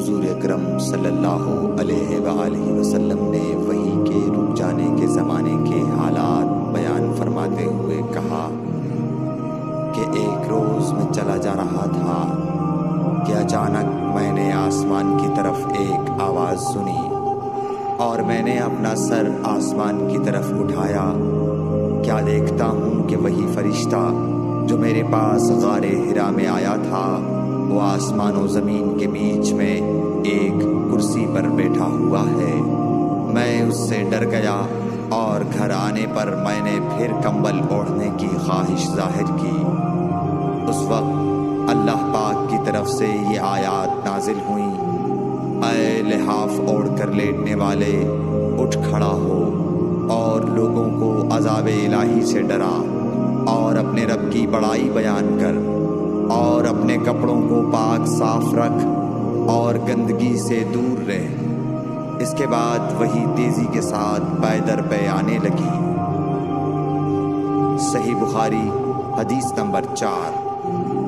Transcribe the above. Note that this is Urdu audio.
حضور اکرم صلی اللہ علیہ وآلہ وسلم نے وحی کے رک جانے کے زمانے کے حالات بیان فرماتے ہوئے کہا کہ ایک روز میں چلا جا رہا تھا کہ اچانک میں نے آسمان کی طرف ایک آواز سنی اور میں نے اپنا سر آسمان کی طرف اٹھایا۔ کیا دیکھتا ہوں کہ وہی فرشتہ جو میرے پاس غار حرا میں آیا تھا وہ آسمان و زمین کے بیچ میں ایک کرسی پر بیٹھا ہوا ہے۔ میں اس سے ڈر گیا اور گھر آنے پر میں نے پھر کمبل اوڑھنے کی خواہش ظاہر کی۔ اس وقت اللہ پاک کی طرف سے یہ آیات نازل ہوئیں، اے لحاف اوڑھ کر لیٹنے والے، اٹھ کھڑا ہو اور لوگوں کو عذاب الہی سے ڈرا اور اپنے رب کی بڑائی بیان کر اور اپنے کپڑوں کو پاک صاف رکھ اور گندگی سے دور رہ۔ اس کے بعد وہی تیزی کے ساتھ پے در پے آنے لگی۔ صحیح بخاری حدیث نمبر 4۔